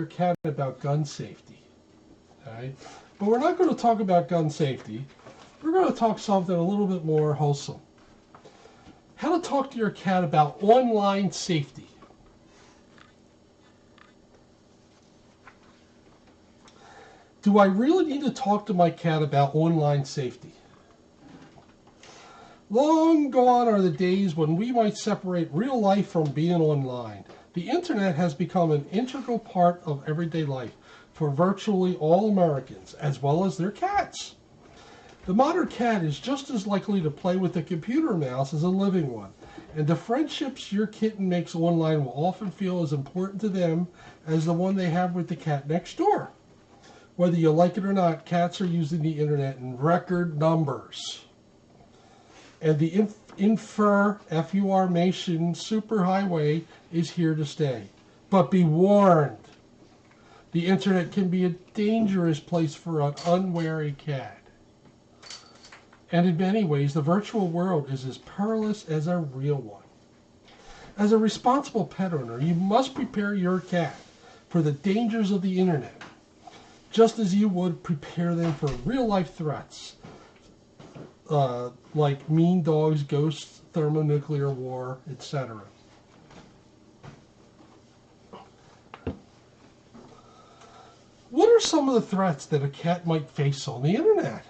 your cat about gun safety. Okay? But we're not going to talk about gun safety. We're going to talk something a little bit more wholesome. How to talk to your cat about online safety. Do I really need to talk to my cat about online safety? Long gone are the days when we might separate real life from being online. The internet has become an integral part of everyday life for virtually all Americans, as well as their cats. The modern cat is just as likely to play with a computer mouse as a living one, and the friendships your kitten makes online will often feel as important to them as the one they have with the cat next door. Whether you like it or not, cats are using the internet in record numbers. And the information superhighway is here to stay. But be warned, the internet can be a dangerous place for an unwary cat. And in many ways, the virtual world is as perilous as a real one. As a responsible pet owner, you must prepare your cat for the dangers of the internet, just as you would prepare them for real-life threats, like mean dogs, ghosts, thermonuclear war, etc. What are some of the threats that a cat might face on the internet?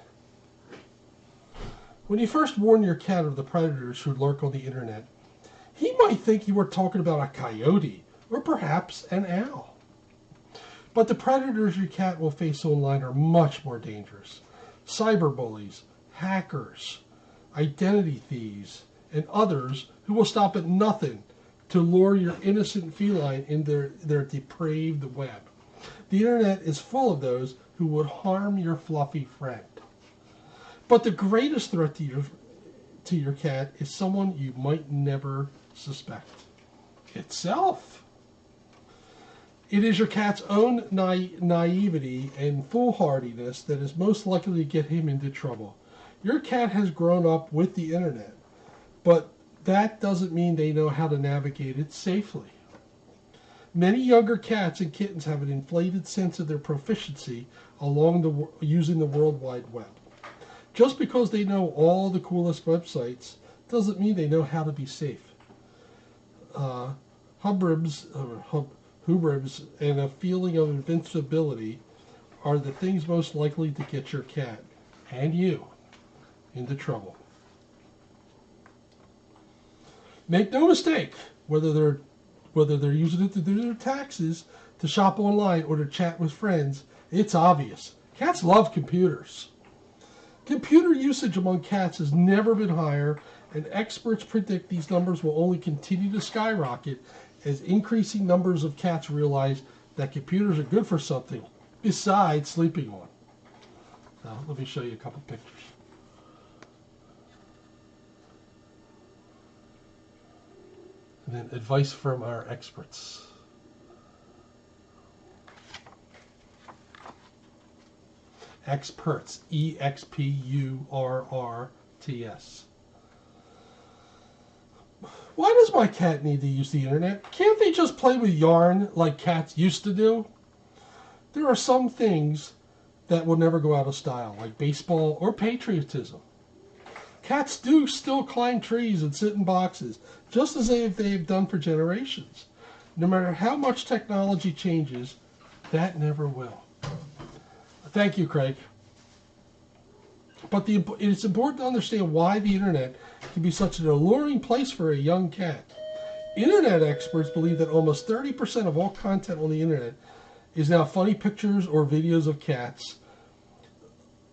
When you first warn your cat of the predators who lurk on the internet, he might think you were talking about a coyote or perhaps an owl. But the predators your cat will face online are much more dangerous. Cyberbullies, hackers, identity thieves, and others who will stop at nothing to lure your innocent feline in their depraved web. The internet is full of those who would harm your fluffy friend. But the greatest threat to your cat is someone you might never suspect. Itself. It is your cat's own naivety and foolhardiness that is most likely to get him into trouble. Your cat has grown up with the internet, but that doesn't mean they know how to navigate it safely. Many younger cats and kittens have an inflated sense of their proficiency using the World Wide Web. Just because they know all the coolest websites doesn't mean they know how to be safe. Hubris and a feeling of invincibility are the things most likely to get your cat and you into trouble. Make no mistake, whether they're using it to do their taxes, to shop online, or to chat with friends, it's obvious. Cats love computers. Computer usage among cats has never been higher, and experts predict these numbers will only continue to skyrocket as increasing numbers of cats realize that computers are good for something besides sleeping on. Now, let me show you a couple pictures. And then advice from our experts. Experts, EXPURRTS. Why does my cat need to use the internet? Can't they just play with yarn like cats used to do? There are some things that will never go out of style, like baseball or patriotism. Cats do still climb trees and sit in boxes, just as they've done for generations. No matter how much technology changes, that never will. Thank you, Craig. But it's important to understand why the internet can be such an alluring place for a young cat. Internet experts believe that almost 30% of all content on the internet is now funny pictures or videos of cats,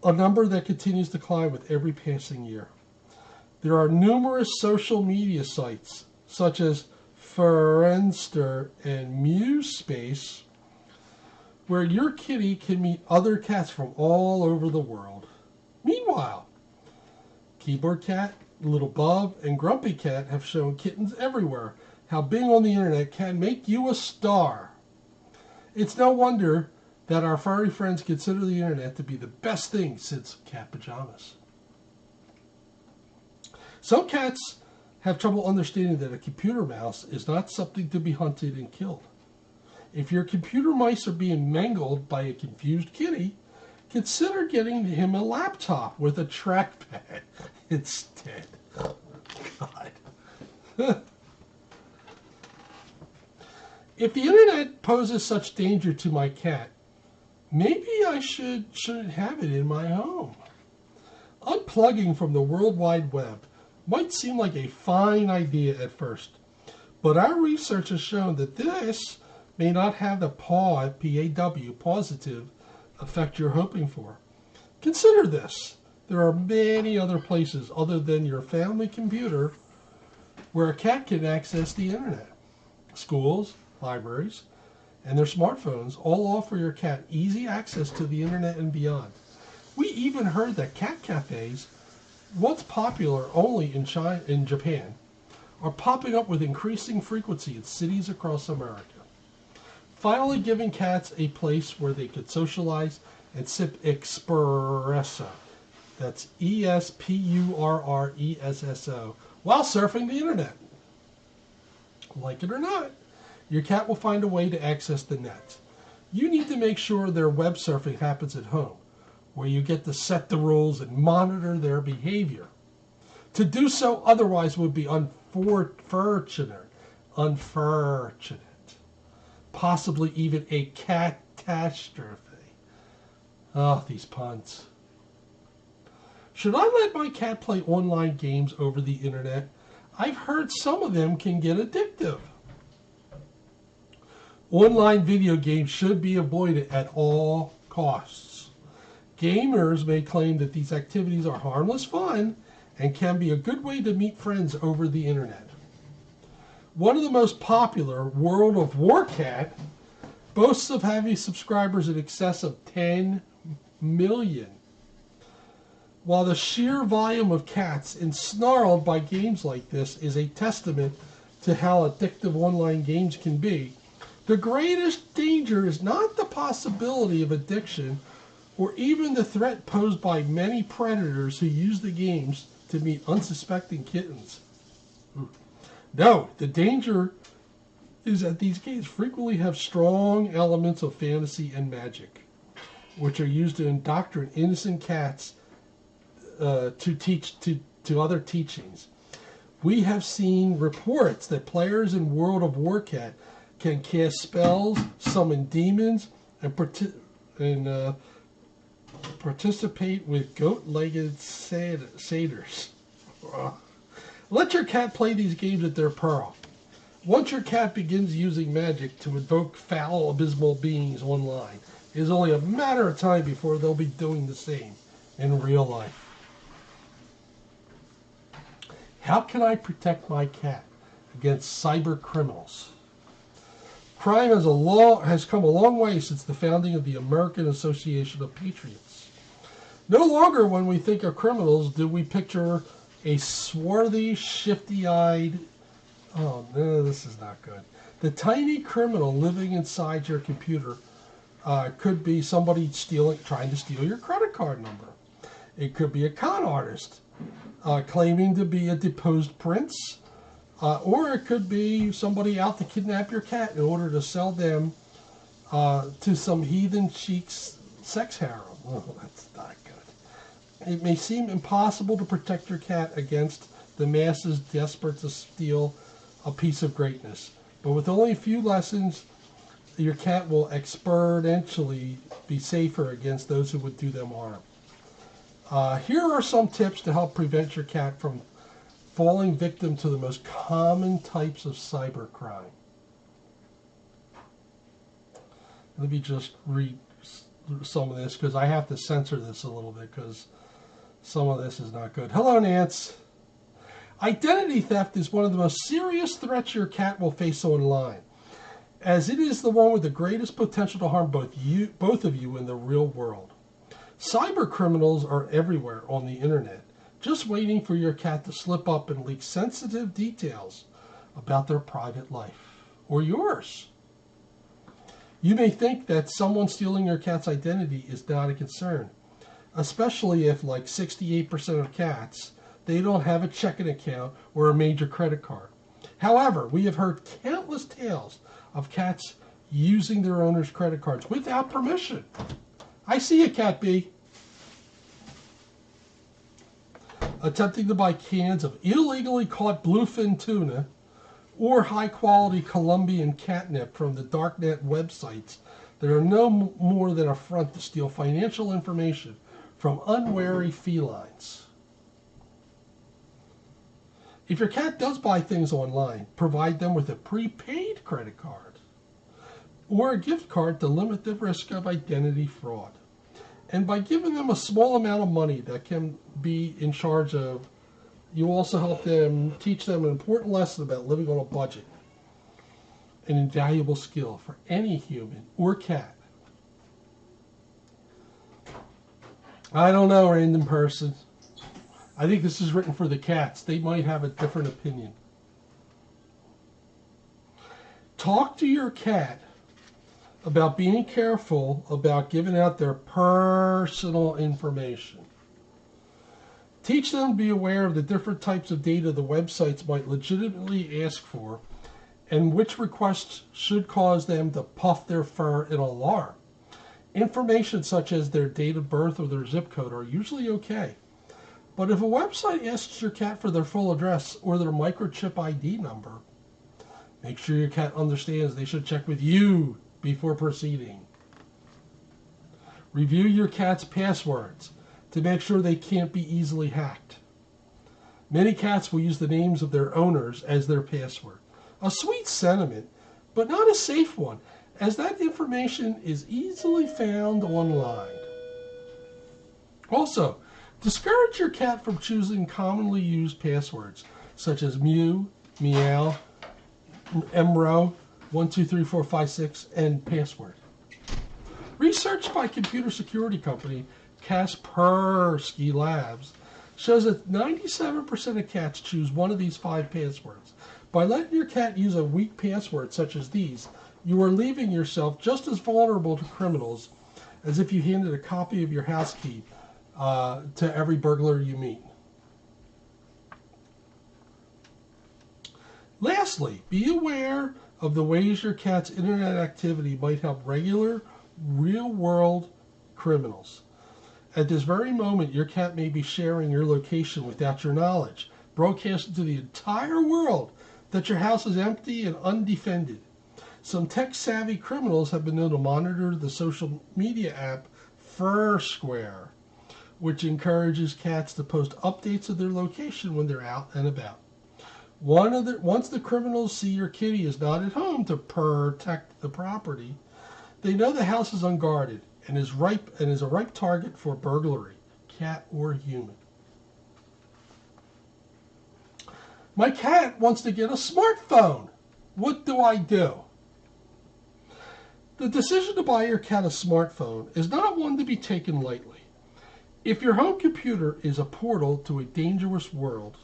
a number that continues to climb with every passing year. There are numerous social media sites, such as Friendster and MuseSpace, where your kitty can meet other cats from all over the world. Meanwhile, Keyboard Cat, Little Bub, and Grumpy Cat have shown kittens everywhere how being on the internet can make you a star. It's no wonder that our furry friends consider the internet to be the best thing since cat pajamas. Some cats have trouble understanding that a computer mouse is not something to be hunted and killed. If your computer mice are being mangled by a confused kitty, consider getting him a laptop with a trackpad instead. God. If the internet poses such danger to my cat, maybe I shouldn't have it in my home. Unplugging from the World Wide Web might seem like a fine idea at first, but our research has shown that this may not have the P-A-W, positive effect you're hoping for. Consider this. There are many other places other than your family computer where a cat can access the internet. Schools, libraries, and their smartphones all offer your cat easy access to the internet and beyond. We even heard that cat cafes, once popular only in Japan, are popping up with increasing frequency in cities across America. Finally giving cats a place where they could socialize and sip espresso. That's ESPURRESSO while surfing the internet. Like it or not, your cat will find a way to access the net. You need to make sure their web surfing happens at home, where you get to set the rules and monitor their behavior. To do so otherwise would be unfortunate, possibly even a catastrophe. Oh, these puns. Should I let my cat play online games over the internet? I've heard some of them can get addictive. Online video games should be avoided at all costs. Gamers may claim that these activities are harmless fun and can be a good way to meet friends over the internet. One of the most popular, World of Warcat, boasts of having subscribers in excess of 10 million. While the sheer volume of cats ensnarled by games like this is a testament to how addictive online games can be, the greatest danger is not the possibility of addiction or even the threat posed by many predators who use the games to meet unsuspecting kittens. No, the danger is that these games frequently have strong elements of fantasy and magic, which are used to indoctrinate innocent cats to other teachings. We have seen reports that players in World of Warcat can cast spells, summon demons, and participate with goat-legged satyrs. Let your cat play these games at their peril. Once your cat begins using magic to invoke foul, abysmal beings online, it is only a matter of time before they'll be doing the same in real life. How can I protect my cat against cyber criminals? Crime has come a long way since the founding of the American Association of Patriots. No longer when we think of criminals do we picture a swarthy, shifty-eyed... Oh, no, this is not good. The tiny criminal living inside your computer could be somebody trying to steal your credit card number. It could be a con artist claiming to be a deposed prince. Or it could be somebody out to kidnap your cat in order to sell them to some heathen sheik's sex harem. Oh, that's not good. It may seem impossible to protect your cat against the masses desperate to steal a piece of greatness. But with only a few lessons, your cat will exponentially be safer against those who would do them harm. Here are some tips to help prevent your cat from falling victim to the most common types of cybercrime. Let me just read some of this because I have to censor this a little bit because some of this is not good. Hello, Nance. Identity theft is one of the most serious threats your cat will face online, as it is the one with the greatest potential to harm both of you in the real world. Cyber criminals are everywhere on the internet, just waiting for your cat to slip up and leak sensitive details about their private life, or yours. You may think that someone stealing your cat's identity is not a concern, especially if, like 68% of cats, they don't have a checking account or a major credit card. However, we have heard countless tales of cats using their owner's credit cards without permission. I see a cat B. Attempting to buy cans of illegally caught bluefin tuna or high-quality Colombian catnip from the darknet websites that are no more than a front to steal financial information from unwary felines. If your cat does buy things online, provide them with a prepaid credit card or a gift card to limit the risk of identity fraud. And by giving them a small amount of money that can be in charge of, you also help them, teach them an important lesson about living on a budget, an invaluable skill for any human or cat. I don't know, random person. I think this is written for the cats. They might have a different opinion. Talk to your cat about being careful about giving out their personal information. Teach them to be aware of the different types of data the websites might legitimately ask for and which requests should cause them to puff their fur in alarm. Information such as their date of birth or their zip code are usually okay. But if a website asks your cat for their full address or their microchip ID number, make sure your cat understands they should check with you before proceeding. Review your cat's passwords to make sure they can't be easily hacked. Many cats will use the names of their owners as their password. A sweet sentiment, but not a safe one, as that information is easily found online. Also, discourage your cat from choosing commonly used passwords, such as mew, meow, mrow, 123456, and password. Research by computer security company Kaspersky Labs shows that 97% of cats choose one of these 5 passwords. By letting your cat use a weak password such as these, you are leaving yourself just as vulnerable to criminals as if you handed a copy of your house key to every burglar you meet. Lastly, be aware of the ways your cat's internet activity might help regular, real-world criminals. At this very moment, your cat may be sharing your location without your knowledge, broadcasting to the entire world that your house is empty and undefended. Some tech-savvy criminals have been known to monitor the social media app Foursquare, which encourages cats to post updates of their location when they're out and about. Once the criminals see your kitty is not at home to protect the property, they know the house is unguarded and is a ripe target for burglary, cat or human. My cat wants to get a smartphone. What do I do? The decision to buy your cat a smartphone is not one to be taken lightly. If your home computer is a portal to a dangerous world,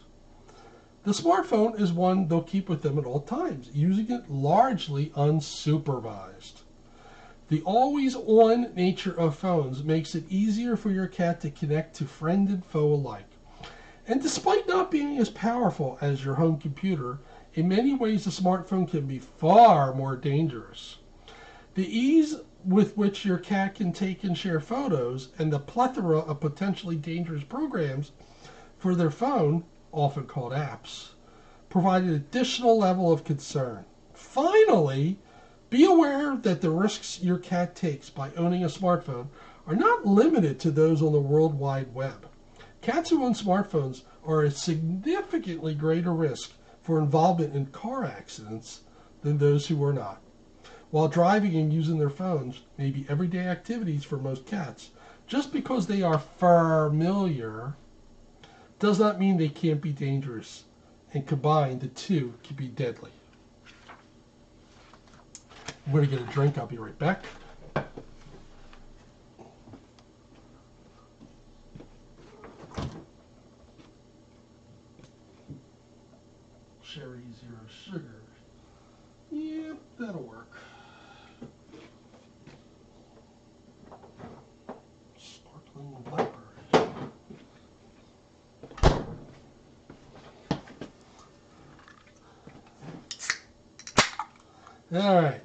the smartphone is one they'll keep with them at all times, using it largely unsupervised. The always-on nature of phones makes it easier for your cat to connect to friend and foe alike. And despite not being as powerful as your home computer, in many ways a smartphone can be far more dangerous. The ease with which your cat can take and share photos and the plethora of potentially dangerous programs for their phone, often called apps, provide an additional level of concern. Finally, be aware that the risks your cat takes by owning a smartphone are not limited to those on the World Wide Web. Cats who own smartphones are at significantly greater risk for involvement in car accidents than those who are not. While driving and using their phones may be everyday activities for most cats, just because they are familiar does not mean they can't be dangerous, and combined the two can be deadly. I'm going to get a drink. I'll be right back. Sherry, 0 sugar. Yep, that'll work. Sparkling blackberry. All right.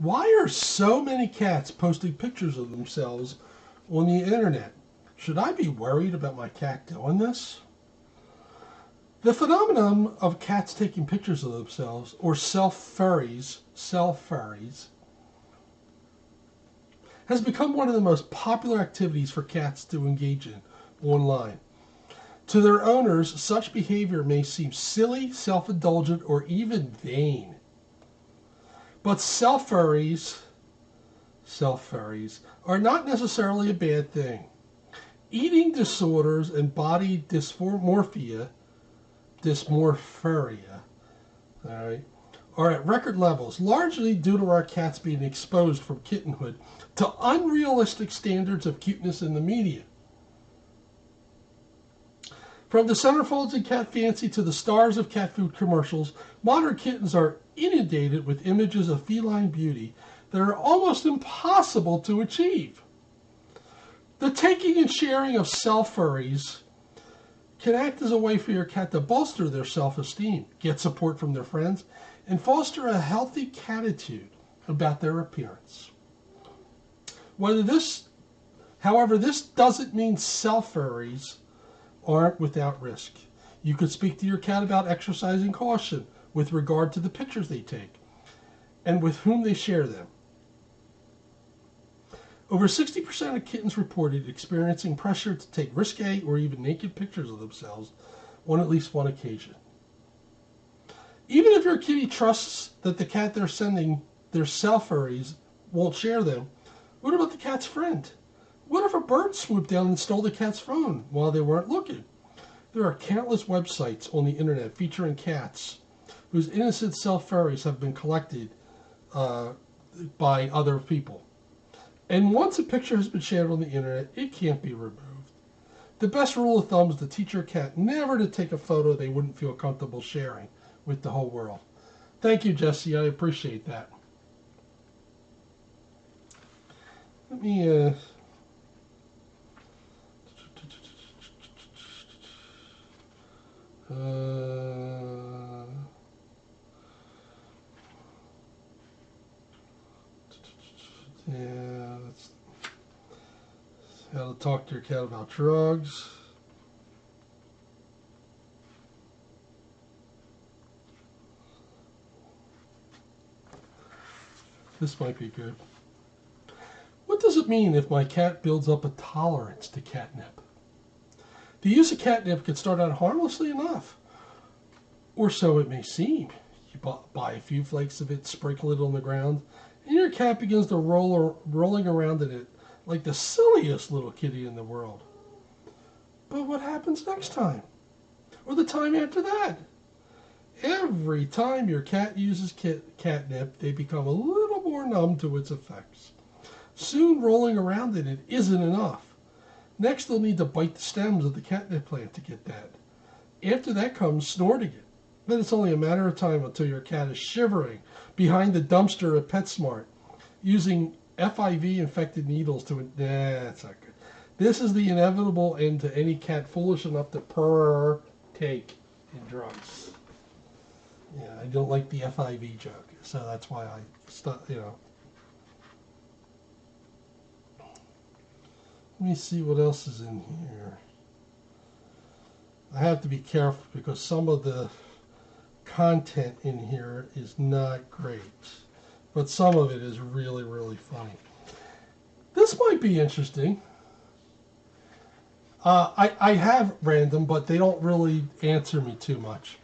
Why are so many cats posting pictures of themselves on the internet? Should I be worried about my cat doing this? The phenomenon of cats taking pictures of themselves, or self-furries, has become one of the most popular activities for cats to engage in online. To their owners, such behavior may seem silly, self-indulgent, or even vain. But self-furries are not necessarily a bad thing. Eating disorders and body dysmorphia, all right, are at record levels, largely due to our cats being exposed from kittenhood to unrealistic standards of cuteness in the media. From the centerfolds in Cat Fancy to the stars of cat food commercials, modern kittens are inundated with images of feline beauty that are almost impossible to achieve. The taking and sharing of self-furries can act as a way for your cat to bolster their self-esteem, get support from their friends, and foster a healthy catitude about their appearance. However, this doesn't mean self-furries aren't without risk. You could speak to your cat about exercising caution with regard to the pictures they take and with whom they share them. Over 60% of kittens reported experiencing pressure to take risque or even naked pictures of themselves on at least one occasion. Even if your kitty trusts that the cat they're sending their self-furries won't share them, what about the cat's friend? What if a bird swooped down and stole the cat's phone while they weren't looking? There are countless websites on the internet featuring cats whose innocent self-furries have been collected by other people. And once a picture has been shared on the internet, it can't be removed. The best rule of thumb is to teach your cat never to take a photo they wouldn't feel comfortable sharing with the whole world. Thank you, Jesse. I appreciate that. Let me yeah, that's how to talk to your cat about drugs. This might be good. What does it mean if my cat builds up a tolerance to catnip? The use of catnip can start out harmlessly enough, or so it may seem. You buy a few flakes of it, sprinkle it on the ground, and your cat begins to rolling around in it like the silliest little kitty in the world. But what happens next time? Or the time after that? Every time your cat uses catnip, they become a little more numb to its effects. Soon rolling around in it isn't enough. Next, they'll need to bite the stems of the catnip plant to get that. After that comes snorting it. Then it's only a matter of time until your cat is shivering behind the dumpster at PetSmart, using FIV-infected needles to... that's not good. This is the inevitable end to any cat foolish enough to partake in drugs. Yeah, I don't like the FIV joke, so that's why I stop, Let me see what else is in here. I have to be careful because some of the content in here is not great, but some of it is really, really funny. This might be interesting. I have random, but they don't really answer me too much.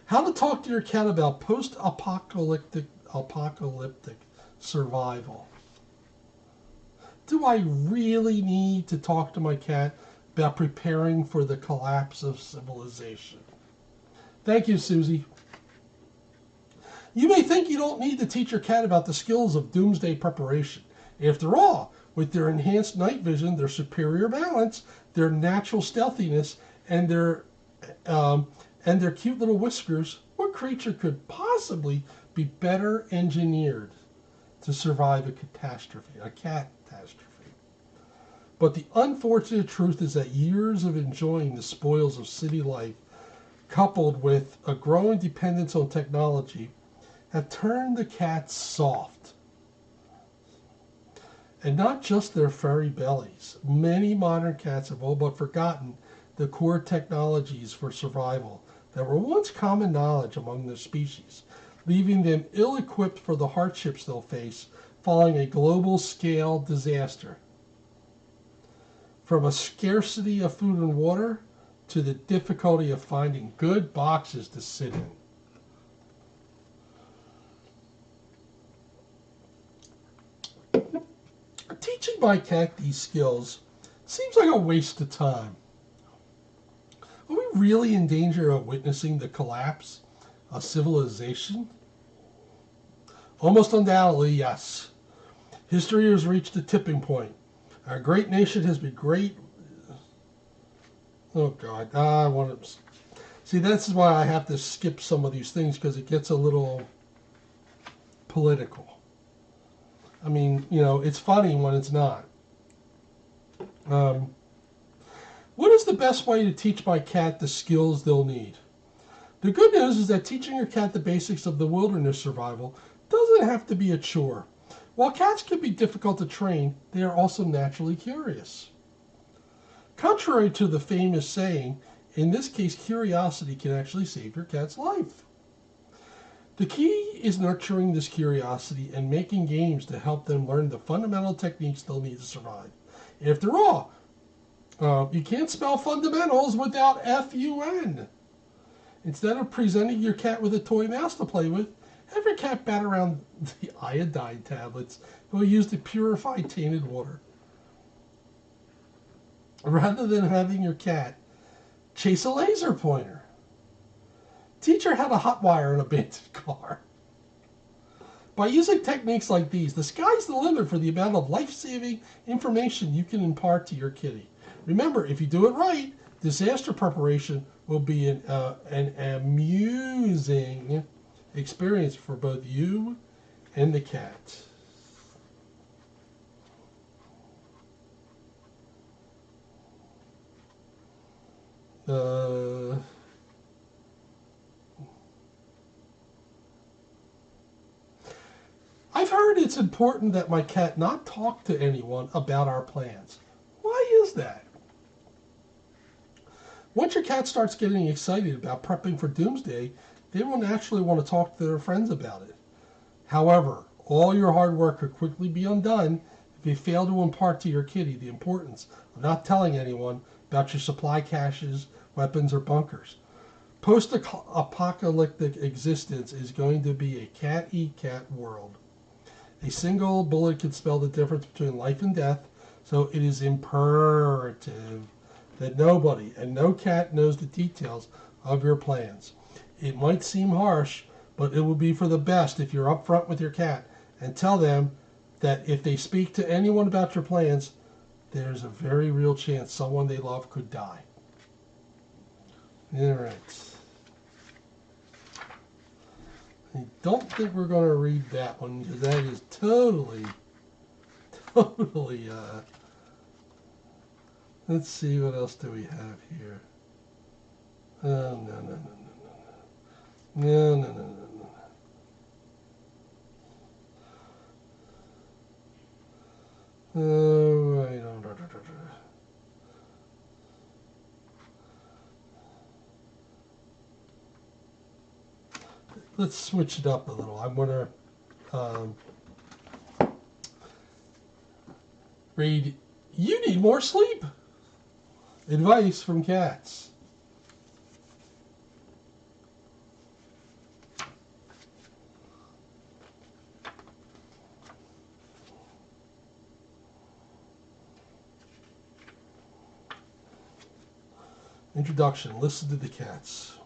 How to talk to your cat about post-apocalyptic survival. Do I really need to talk to my cat about preparing for the collapse of civilization? Thank you, Susie. You may think you don't need to teach your cat about the skills of doomsday preparation. After all, with their enhanced night vision, their superior balance, their natural stealthiness, and their cute little whiskers, what creature could possibly be better engineered to survive a catastrophe, a cat catastrophe? But the unfortunate truth is that years of enjoying the spoils of city life, coupled with a growing dependence on technology, have turned the cat soft. And not just their furry bellies. Many modern cats have all but forgotten the core technologies for survival that were once common knowledge among their species, leaving them ill-equipped for the hardships they'll face following a global-scale disaster. From a scarcity of food and water to the difficulty of finding good boxes to sit in. Teaching my cat these skills seems like a waste of time. Are we really in danger of witnessing the collapse of civilization? Almost undoubtedly, yes. History has reached a tipping point. Our great nation has been great. Oh, God. I want to. See, this is why I have to skip some of these things, because it gets a little political. I mean, you know, it's funny when it's not. What is the best way to teach my cat the skills they'll need? The good news is that teaching your cat the basics of the wilderness survival doesn't have to be a chore. While cats can be difficult to train, they are also naturally curious. Contrary to the famous saying, in this case, curiosity can actually save your cat's life. The key is nurturing this curiosity and making games to help them learn the fundamental techniques they'll need to survive. After all, you can't spell fundamentals without F-U-N. Instead of presenting your cat with a toy mouse to play with, have your cat bat around the iodine tablets we'll use to purify tainted water. Rather than having your cat chase a laser pointer. Teach her how to hotwire an abandoned car. By using techniques like these, the sky's the limit for the amount of life-saving information you can impart to your kitty. Remember, if you do it right, disaster preparation will be an amusing experience for both you and the cat. I've heard it's important that my cat not talk to anyone about our plans. Why is that? Once your cat starts getting excited about prepping for doomsday, they will naturally want to talk to their friends about it. However, all your hard work could quickly be undone if you fail to impart to your kitty the importance of not telling anyone about your supply caches, weapons, or bunkers. Post-apocalyptic existence is going to be a cat-eat-cat world. A single bullet can spell the difference between life and death, so it is imperative that nobody and no cat knows the details of your plans. It might seem harsh, but it will be for the best if you're upfront with your cat and tell them that if they speak to anyone about your plans, there's a very real chance someone they love could die. All right. I don't think we're going to read that one because that is totally, let's see, what else do we have here? No. Oh, I don't. Let's switch it up a little. I'm going to read You Need More Sleep. Advice from cats. Introduction. Listen to the cats.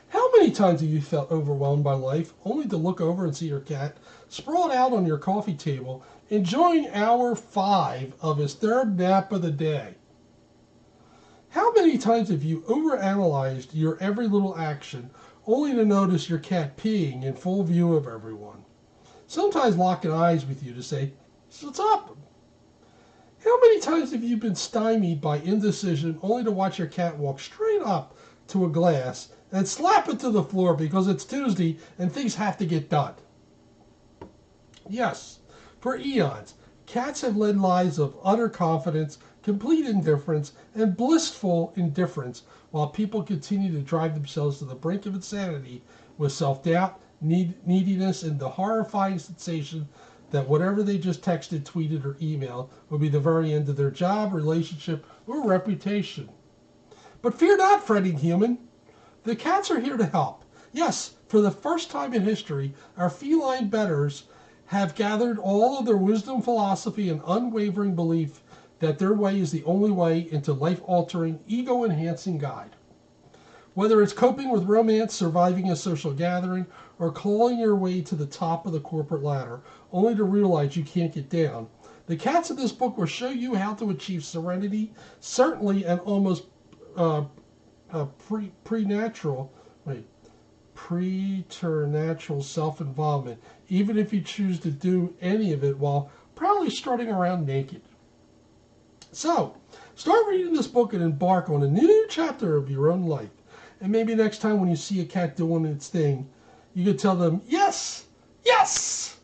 How many times have you felt overwhelmed by life only to look over and see your cat sprawled out on your coffee table enjoying hour 5 of his third nap of the day? How many times have you overanalyzed your every little action only to notice your cat peeing in full view of everyone? Sometimes locking eyes with you to say, "What's up?" How many times have you been stymied by indecision only to watch your cat walk straight up to a glass and slap it to the floor because it's Tuesday and things have to get done? Yes, for eons, cats have led lives of utter confidence, complete indifference, and blissful indifference, while people continue to drive themselves to the brink of insanity with self-doubt, neediness, and the horrifying sensation that whatever they just texted, tweeted, or emailed will be the very end of their job, relationship, or reputation. But fear not, fretting human. The cats are here to help. Yes, for the first time in history, our feline betters have gathered all of their wisdom, philosophy, and unwavering belief that their way is the only way into life-altering, ego-enhancing guide. Whether it's coping with romance, surviving a social gathering, or clawing your way to the top of the corporate ladder, only to realize you can't get down, the cats in this book will show you how to achieve serenity, certainly and almost preternatural self-involvement, even if you choose to do any of it while proudly strutting around naked. So, start reading this book and embark on a new chapter of your own life. And maybe next time when you see a cat doing its thing, you could tell them, yes, yes,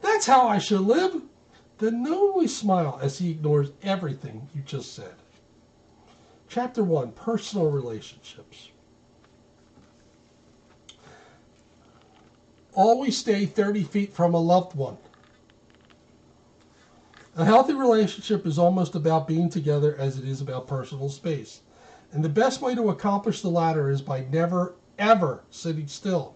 that's how I should live. Then knowingly smile as he ignores everything you just said. Chapter 1, Personal Relationships. Always stay 30 feet from a loved one. A healthy relationship is almost about being together as it is about personal space. And the best way to accomplish the latter is by never, ever sitting still.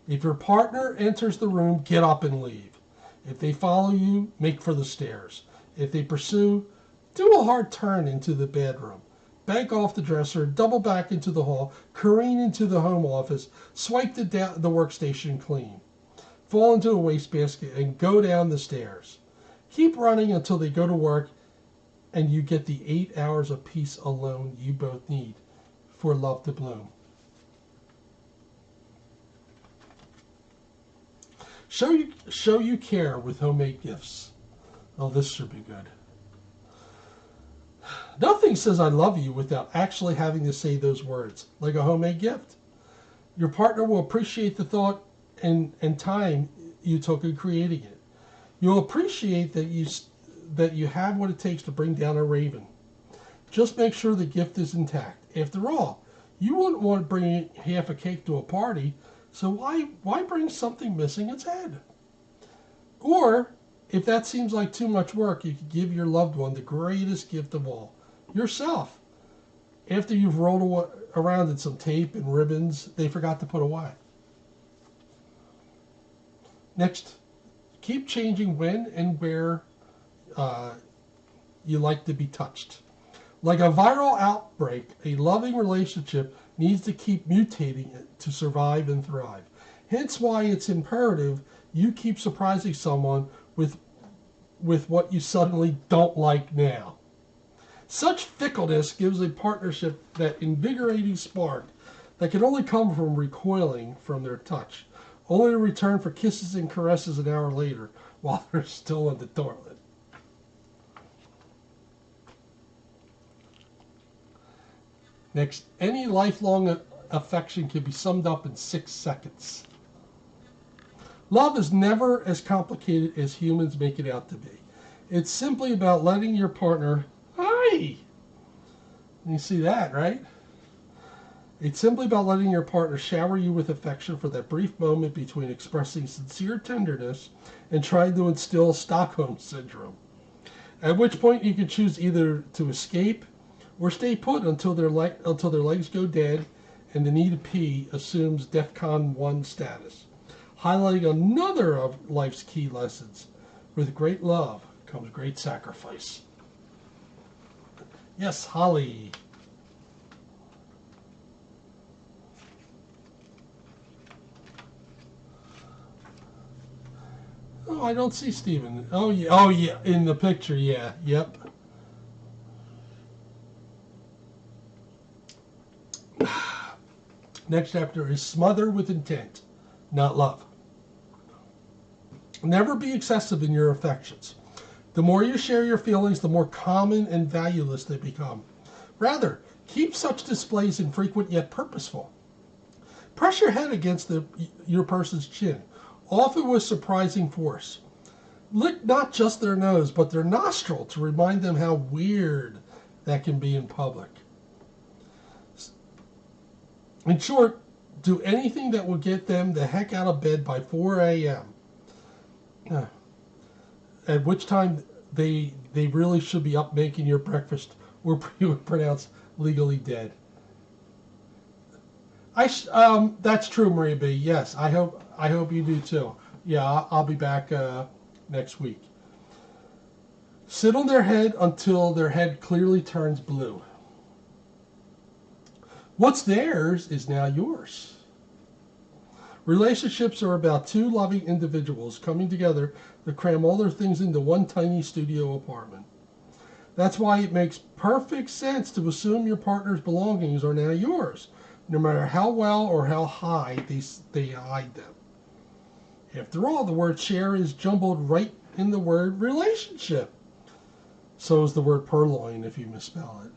If your partner enters the room, get up and leave. If they follow you, make for the stairs. If they pursue, do a hard turn into the bedroom. Bank off the dresser, double back into the hall, careen into the home office, swipe the workstation clean. Fall into a wastebasket and go down the stairs. Keep running until they go to work and you get the 8 hours of peace alone you both need for love to bloom. Show you care with homemade gifts. Oh, this should be good. Nothing says I love you without actually having to say those words, like a homemade gift. Your partner will appreciate the thought and time you took in creating it. You'll appreciate that you have what it takes to bring down a raven. Just make sure the gift is intact. After all, you wouldn't want to bring half a cake to a party, so why bring something missing its head? Or, if that seems like too much work, you could give your loved one the greatest gift of all, yourself. After you've rolled around in some tape and ribbons they forgot to put away. Next, keep changing when and where you like to be touched. Like a viral outbreak, a loving relationship needs to keep mutating to survive and thrive. Hence why it's imperative you keep surprising someone with what you suddenly don't like now. Such fickleness gives a partnership that invigorating spark that can only come from recoiling from their touch, only to return for kisses and caresses an hour later while they're still in the toilet. Next, any lifelong affection can be summed up in 6 seconds. Love is never as complicated as humans make it out to be. It's simply about letting your partner, hi! You see that, right? It's simply about letting your partner shower you with affection for that brief moment between expressing sincere tenderness and trying to instill Stockholm Syndrome. At which point you can choose either to escape or stay put until their legs go dead and the need to pee assumes DEFCON 1 status, highlighting another of life's key lessons. With great love comes great sacrifice. Yes, Holly. Oh, I don't see Stephen. Oh yeah, in the picture, yeah, yep. Next chapter is Smother with Intent, not Love. Never be excessive in your affections. The more you share your feelings, the more common and valueless they become. Rather, keep such displays infrequent yet purposeful. Press your head against your person's chin, often with surprising force. Lick not just their nose, but their nostril to remind them how weird that can be in public. In short, do anything that will get them the heck out of bed by 4 a.m. At which time they really should be up making your breakfast, or you would pronounce legally dead. That's true, Maria B. Yes, I hope you do too. Yeah, I'll be back next week. Sit on their head until their head clearly turns blue. What's theirs is now yours. Relationships are about two loving individuals coming together to cram all their things into one tiny studio apartment. That's why it makes perfect sense to assume your partner's belongings are now yours, no matter how well or how high they hide them. After all, the word share is jumbled right in the word relationship. So is the word purloin if you misspell it.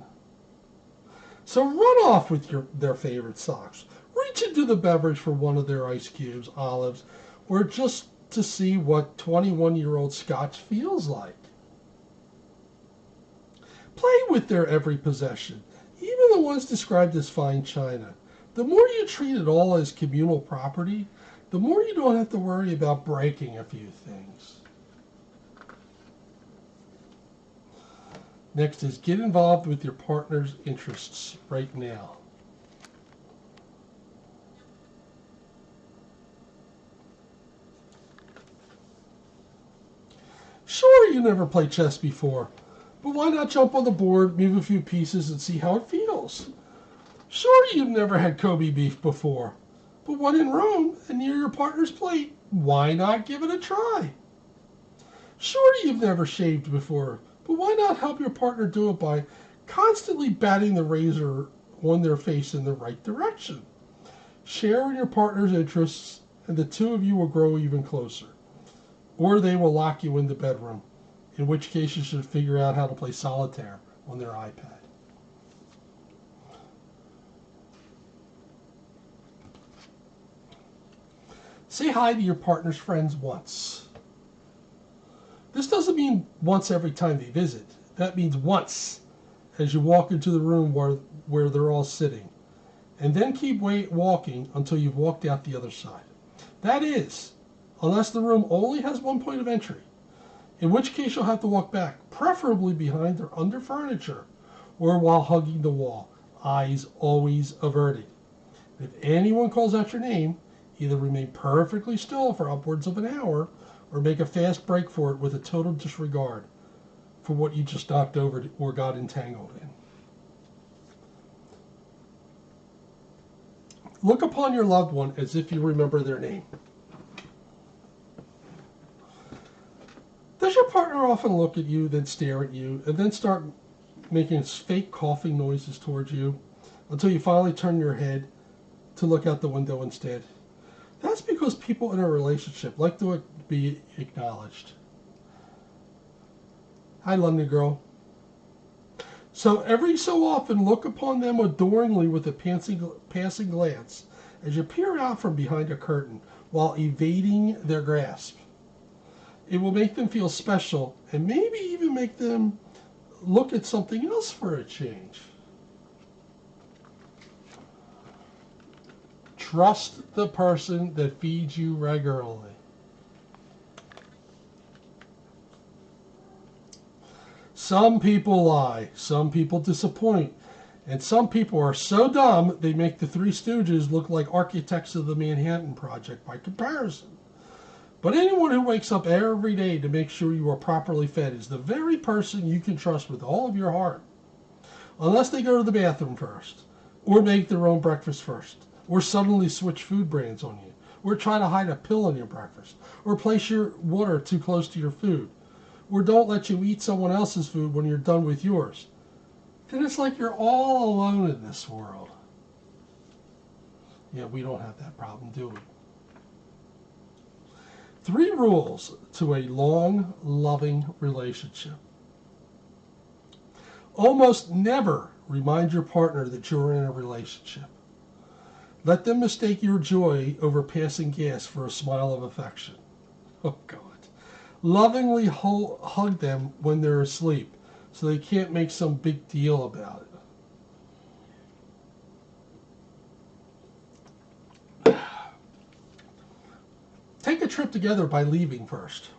So run off with their favorite socks. Reach into the beverage for one of their ice cubes, olives, or just to see what 21-year-old scotch feels like. Play with their every possession, even the ones described as fine china. The more you treat it all as communal property, the more you don't have to worry about breaking a few things. Next is get involved with your partner's interests right now. Sure, you never played chess before, but why not jump on the board, move a few pieces, and see how it feels? Sure, you've never had Kobe beef before, but when in Rome and near your partner's plate, why not give it a try? Sure, you've never shaved before, but why not help your partner do it by constantly batting the razor on their face in the right direction? Share in your partner's interests, and the two of you will grow even closer. Or they will lock you in the bedroom, in which case you should figure out how to play solitaire on their iPad. Say hi to your partner's friends once. This doesn't mean once every time they visit. That means once as you walk into the room where they're all sitting. And then keep walking until you've walked out the other side. That is, unless the room only has one point of entry, in which case you'll have to walk back, preferably behind or under furniture, or while hugging the wall, eyes always averted. If anyone calls out your name, either remain perfectly still for upwards of an hour, or make a fast break for it with a total disregard for what you just knocked over or got entangled in. Look upon your loved one as if you remember their name. Does your partner often look at you, then stare at you, and then start making fake coughing noises towards you until you finally turn your head to look out the window instead? That's because people in a relationship like to be acknowledged. Hi, London girl. So every so often, look upon them adoringly with a passing glance as you peer out from behind a curtain while evading their grasp. It will make them feel special and maybe even make them look at something else for a change. Trust the person that feeds you regularly. Some people lie, some people disappoint, and some people are so dumb they make the Three Stooges look like architects of the Manhattan Project by comparison. But anyone who wakes up every day to make sure you are properly fed is the very person you can trust with all of your heart. Unless they go to the bathroom first, or make their own breakfast first, or suddenly switch food brands on you, or try to hide a pill in your breakfast, or place your water too close to your food, or don't let you eat someone else's food when you're done with yours. Then it's like you're all alone in this world. Yeah, we don't have that problem, do we? 3 rules to a long, loving relationship. Almost never remind your partner that you're in a relationship. Let them mistake your joy over passing gas for a smile of affection. Oh, God. Lovingly hug them when they're asleep so they can't make some big deal about it. Take a trip together by leaving first.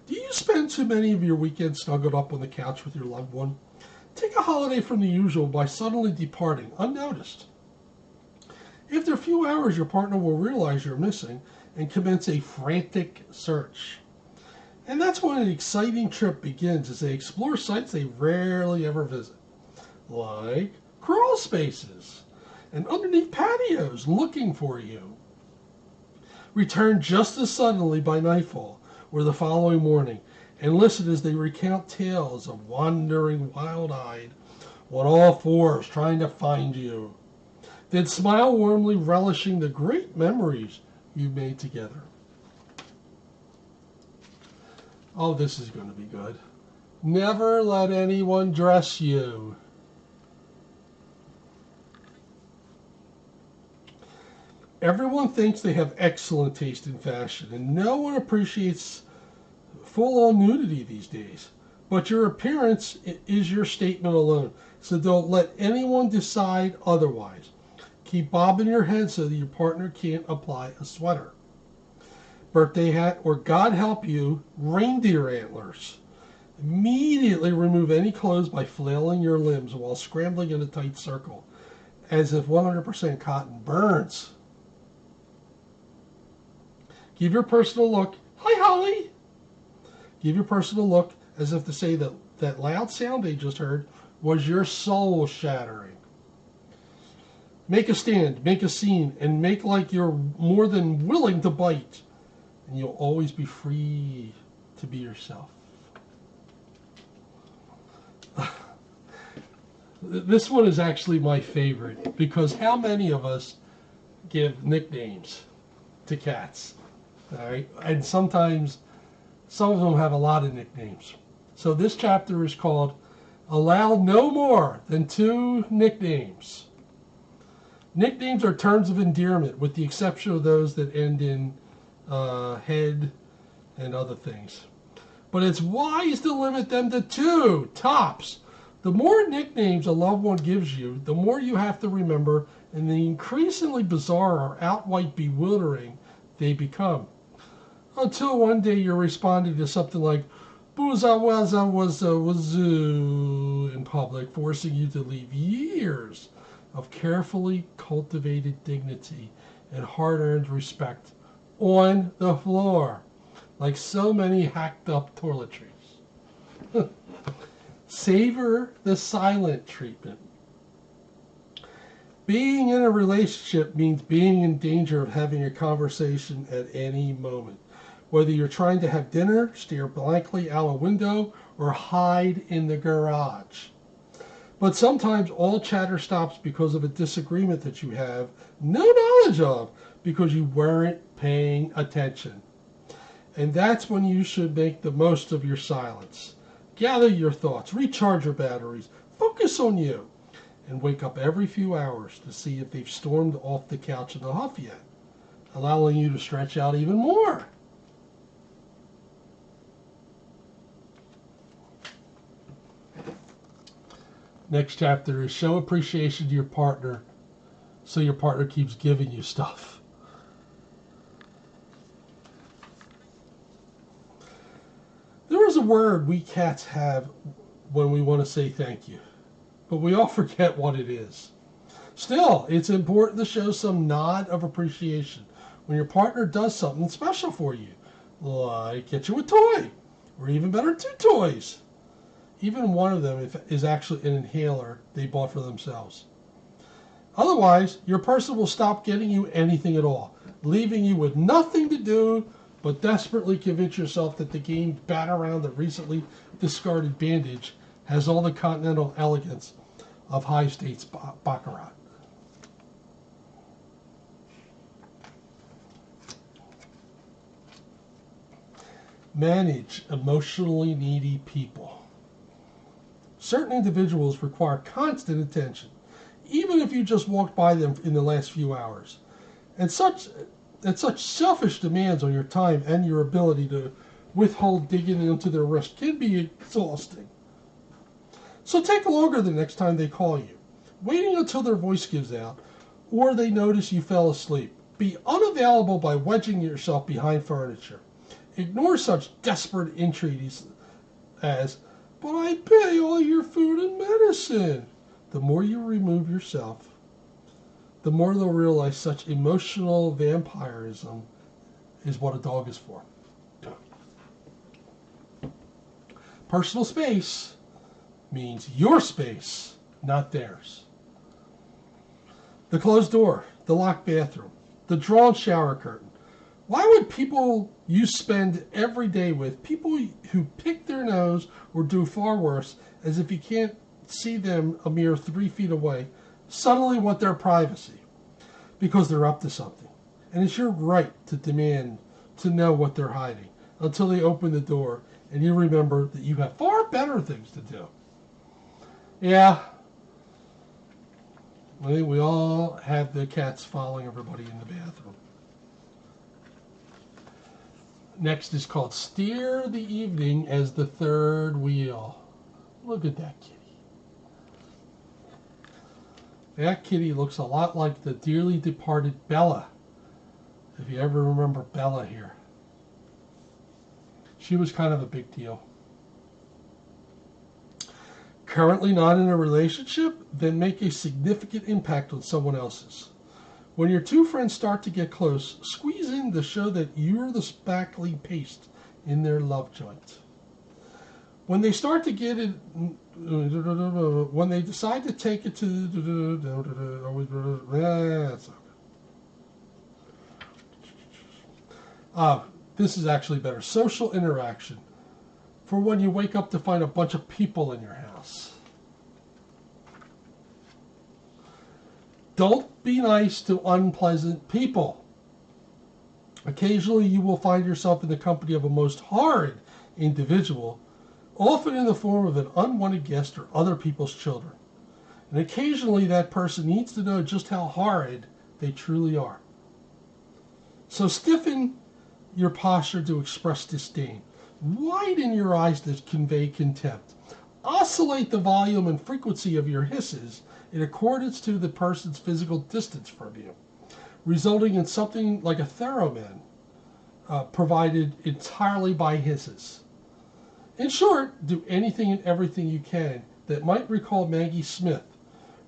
Do you spend too many of your weekends snuggled up on the couch with your loved one? Take a holiday from the usual by suddenly departing unnoticed. After a few hours, your partner will realize you're missing and commence a frantic search. And that's when an exciting trip begins as they explore sites they rarely ever visit, like crawl spaces and underneath patios looking for you. Return just as suddenly by nightfall or the following morning and listen as they recount tales of wandering wild-eyed on all fours trying to find you. Then smile warmly, relishing the great memories you made together. Oh, this is going to be good. Never let anyone dress you. Everyone thinks they have excellent taste in fashion, and no one appreciates full-on nudity these days. But your appearance is your statement alone, so don't let anyone decide otherwise. Keep bobbing your head so that your partner can't apply a sweater, birthday hat, or God help you, reindeer antlers. Immediately remove any clothes by flailing your limbs while scrambling in a tight circle, as if 100% cotton burns. Give your personal look, hi Holly. Give your personal look as if to say that that loud sound they just heard was your soul shattering. Make a stand, make a scene, and make like you're more than willing to bite. And you'll always be free to be yourself. This one is actually my favorite because how many of us give nicknames to cats? All right, and sometimes some of them have a lot of nicknames. So this chapter is called Allow No More Than 2 Nicknames. Nicknames are terms of endearment with the exception of those that end in head and other things. But it's wise to limit them to 2 tops. The more nicknames a loved one gives you, the more you have to remember, and the increasingly bizarre or outright bewildering they become. Until one day you're responding to something like "booza waza waza wazoo" in public, forcing you to leave years of carefully cultivated dignity and hard-earned respect on the floor, like so many hacked-up toiletries. Savor the silent treatment. Being in a relationship means being in danger of having a conversation at any moment. Whether you're trying to have dinner, stare blankly out a window, or hide in the garage. But sometimes all chatter stops because of a disagreement that you have no knowledge of because you weren't paying attention. And that's when you should make the most of your silence. Gather your thoughts, recharge your batteries, focus on you, and wake up every few hours to see if they've stormed off the couch in a huff yet, allowing you to stretch out even more. Next chapter is show appreciation to your partner so your partner keeps giving you stuff. There is a word we cats have when we want to say thank you, but we all forget what it is. Still, it's important to show some nod of appreciation when your partner does something special for you, like get you a toy, or even better, 2 toys. Even one of them is actually an inhaler they bought for themselves. Otherwise, your person will stop getting you anything at all, leaving you with nothing to do but desperately convince yourself that the game bat around the recently discarded bandage has all the continental elegance of high stakes baccarat. Manage emotionally needy people. Certain individuals require constant attention, even if you just walked by them in the last few hours. And such And such selfish demands on your time and your ability to withhold digging into their wrist can be exhausting. So take longer the next time they call you, waiting until their voice gives out, or they notice you fell asleep. Be unavailable by wedging yourself behind furniture. Ignore such desperate entreaties as, "But I pay all your food and medicine." The more you remove yourself, the more they'll realize such emotional vampirism is what a dog is for. Personal space means your space, not theirs. The closed door, the locked bathroom, the drawn shower curtain. Why would people you spend every day with, people who pick their nose or do far worse, as if you can't see them a mere 3 feet away, suddenly want their privacy? Because they're up to something. And it's your right to demand to know what they're hiding until they open the door and you remember that you have far better things to do. Yeah. I think we all have the cats following everybody in the bathroom. Next is called Steer the Evening as the Third Wheel. Look at that kitty. That kitty looks a lot like the dearly departed Bella, if you ever remember Bella here. She was kind of a big deal. Currently not in a relationship? Then make a significant impact on someone else's. When your two friends start to get close, squeeze in to show that you're the spackling paste in their love joint. When they start to get it, when they decide to take it to, this is actually better. Social interaction. For when you wake up to find a bunch of people in your house. Don't be nice to unpleasant people. Occasionally you will find yourself in the company of a most horrid individual, often in the form of an unwanted guest or other people's children. And occasionally that person needs to know just how horrid they truly are. So stiffen your posture to express disdain. Widen your eyes to convey contempt. Oscillate the volume and frequency of your hisses in accordance to the person's physical distance from you, resulting in something like a theremin provided entirely by hisses. In short, do anything and everything you can that might recall Maggie Smith,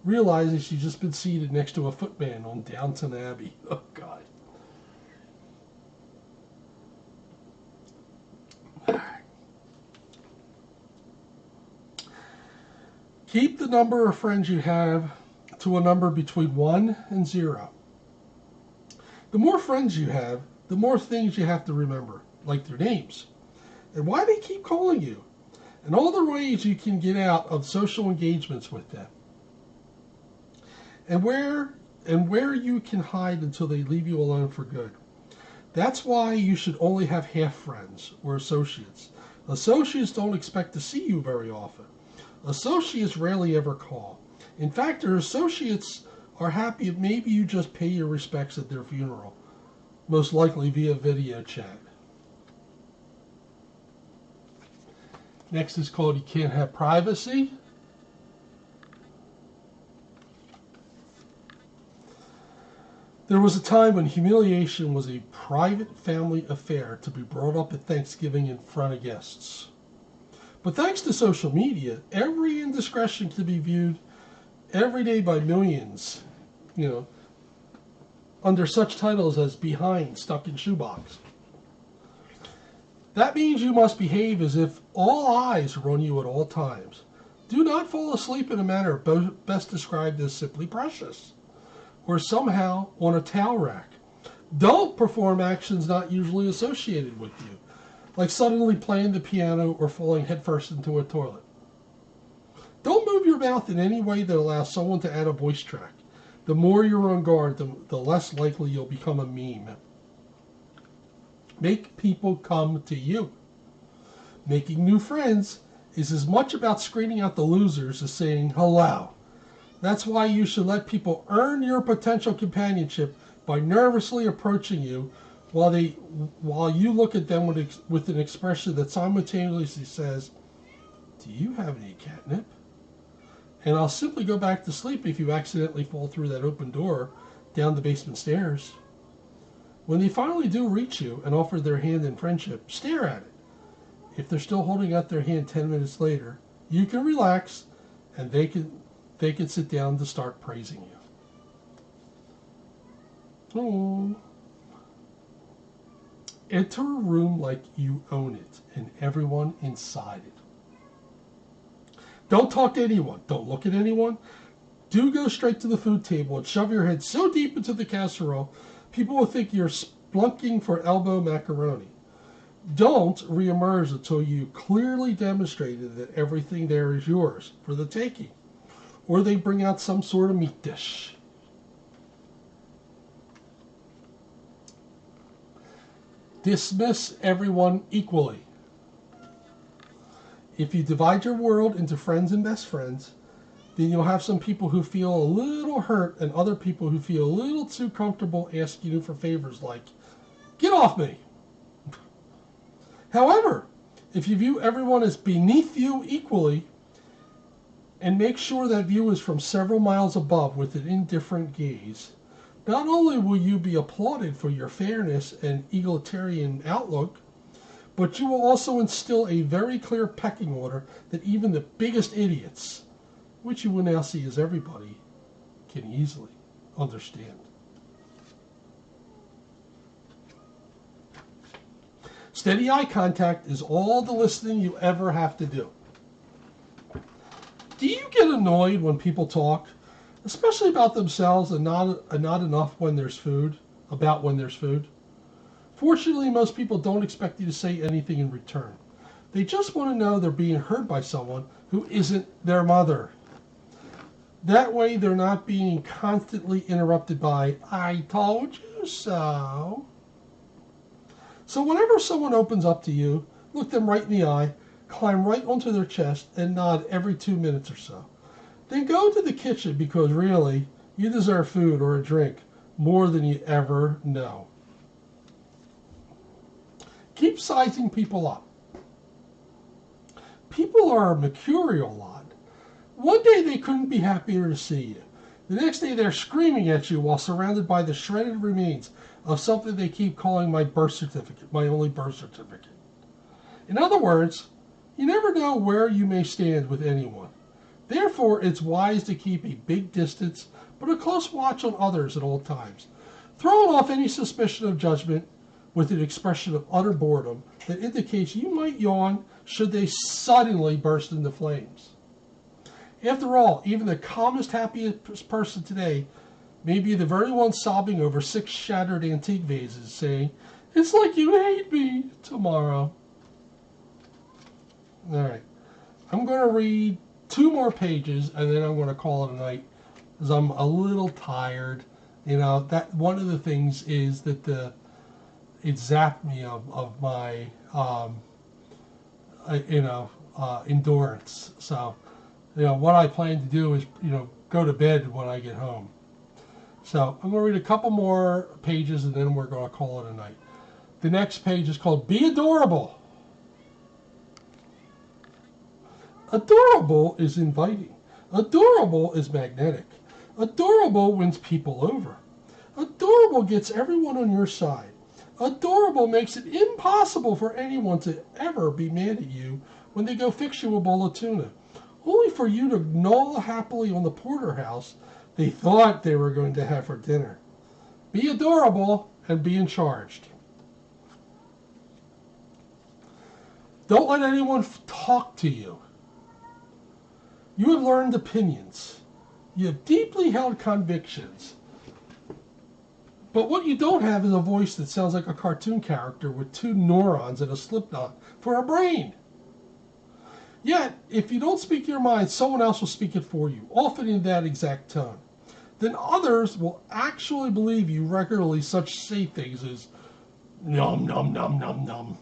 realizing she's just been seated next to a footman on Downton Abbey. Oh, God. Keep the number of friends you have to a number between 1 and 0. The more friends you have, the more things you have to remember, like their names, and why they keep calling you, and all the ways you can get out of social engagements with them, and where you can hide until they leave you alone for good. That's why you should only have half friends or associates. Associates don't expect to see you very often. Associates rarely ever call. In fact, their associates are happy if maybe you just pay your respects at their funeral, most likely via video chat. Next is called You Can't Have Privacy. There was a time when humiliation was a private family affair to be brought up at Thanksgiving in front of guests. But thanks to social media, every indiscretion can be viewed every day by millions, under such titles as Behind Stuck in Shoebox. That means you must behave as if all eyes are on you at all times. Do not fall asleep in a manner best described as simply precious, or somehow on a towel rack. Don't perform actions not usually associated with you, like suddenly playing the piano or falling headfirst into a toilet. Don't move your mouth in any way that allows someone to add a voice track. The more you're on guard, the less likely you'll become a meme. Make people come to you. Making new friends is as much about screening out the losers as saying hello. That's why you should let people earn your potential companionship by nervously approaching you while you look at them with an expression that simultaneously says, "Do you have any catnip?" And I'll simply go back to sleep if you accidentally fall through that open door down the basement stairs. When they finally do reach you and offer their hand in friendship, stare at it. If they're still holding out their hand 10 minutes later, you can relax and they can sit down to start praising you. Oh. Enter a room like you own it and everyone inside it. Don't talk to anyone. Don't look at anyone. Do go straight to the food table and shove your head so deep into the casserole, people will think you're splunking for elbow macaroni. Don't reemerge until you clearly demonstrated that everything there is yours for the taking, or they bring out some sort of meat dish. Dismiss everyone equally. If you divide your world into friends and best friends, then you'll have some people who feel a little hurt and other people who feel a little too comfortable asking you for favors like, "Get off me." However, if you view everyone as beneath you equally and make sure that view is from several miles above with an indifferent gaze, not only will you be applauded for your fairness and egalitarian outlook, but you will also instill a very clear pecking order that even the biggest idiots, which you will now see as everybody, can easily understand. Steady eye contact is all the listening you ever have to do. Do you get annoyed when people talk, especially about themselves and not enough when there's food, about when there's food? Fortunately, most people don't expect you to say anything in return. They just want to know they're being heard by someone who isn't their mother. That way, they're not being constantly interrupted by, "I told you so." So whenever someone opens up to you, look them right in the eye, climb right onto their chest, and nod every 2 minutes or so. Then go to the kitchen because really, you deserve food or a drink more than you ever know. Keep sizing people up. People are a mercurial lot. One day they couldn't be happier to see you. The next day they're screaming at you while surrounded by the shredded remains of something they keep calling my birth certificate, my only birth certificate. In other words, you never know where you may stand with anyone. Therefore, it's wise to keep a big distance, but a close watch on others at all times, throwing off any suspicion of judgment with an expression of utter boredom that indicates you might yawn should they suddenly burst into flames. After all, even the calmest, happiest person today may be the very one sobbing over 6 shattered antique vases, saying, "It's like you hate me," tomorrow. All right. I'm going to read 2 more pages, and then I'm going to call it a night, because I'm a little tired. You know, that one of the things is that it zapped me of my, endurance. So, what I plan to do is, go to bed when I get home. So I'm going to read a couple more pages, and then we're going to call it a night. The next page is called Be Adorable. Adorable is inviting. Adorable is magnetic. Adorable wins people over. Adorable gets everyone on your side. Adorable makes it impossible for anyone to ever be mad at you when they go fix you a bowl of tuna, only for you to gnaw happily on the porterhouse they thought they were going to have for dinner. Be adorable and be in charge. Don't let anyone talk to you. You have learned opinions. You have deeply held convictions. But what you don't have is a voice that sounds like a cartoon character with 2 neurons and a slip knot for a brain. Yet, if you don't speak your mind, someone else will speak it for you, often in that exact tone. Then others will actually believe you regularly say things as, "Nom, nom, nom, nom, nom.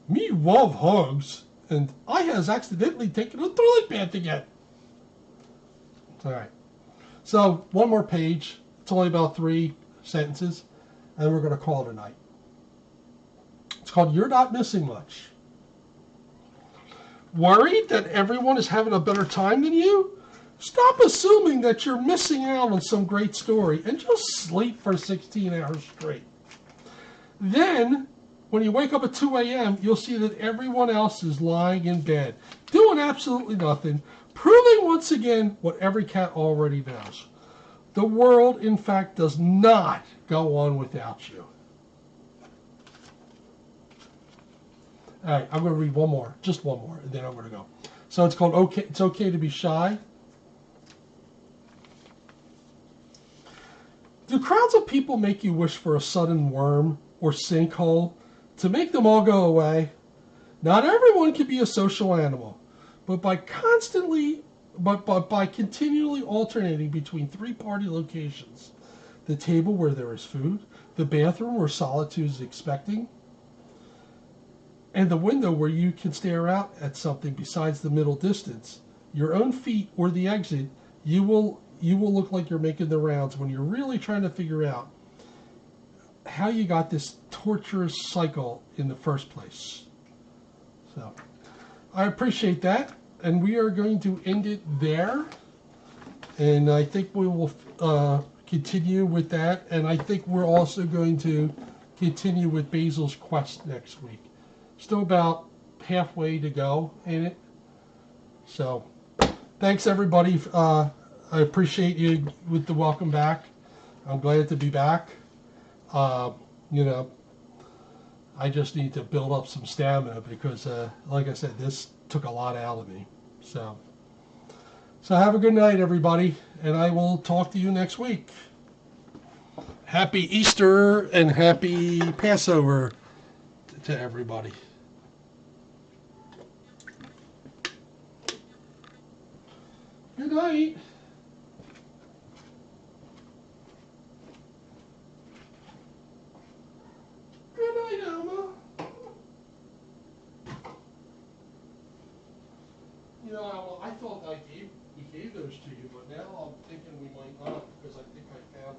Me love hugs, and I has accidentally taken a toilet bath again." All right. So, one more page. It's only about 3 sentences, and we're going to call it a night. It's called You're Not Missing Much. Worried that everyone is having a better time than you? Stop assuming that you're missing out on some great story and just sleep for 16 hours straight. Then, when you wake up at 2 a.m., you'll see that everyone else is lying in bed, doing absolutely nothing, proving once again what every cat already knows. The world, in fact, does not go on without you. All right, I'm going to read one more, just one more, and then I'm going to go. So it's called "Okay." It's okay to be shy. Do crowds of people make you wish for a sudden worm or sinkhole to make them all go away? Not everyone can be a social animal, but by continually alternating between three-party locations, the table where there is food, the bathroom where solitude is expecting, and the window where you can stare out at something besides the middle distance, your own feet or the exit, you will look like you're making the rounds when you're really trying to figure out how you got this torturous cycle in the first place. So I appreciate that, and we are going to end it there. And I think we will continue with that, and I think we're also going to continue with Basil's quest next week. Still about halfway to go in it. So thanks, everybody. I appreciate you with the welcome back. I'm glad to be back. You know, I just need to build up some stamina because, like I said, this took a lot out of me. So have a good night, everybody, and I will talk to you next week. Happy Easter and happy Passover to everybody. Good night. Good night, Alma. You know, Alma, I thought we gave those to you, but now I'm thinking we might not because I think I found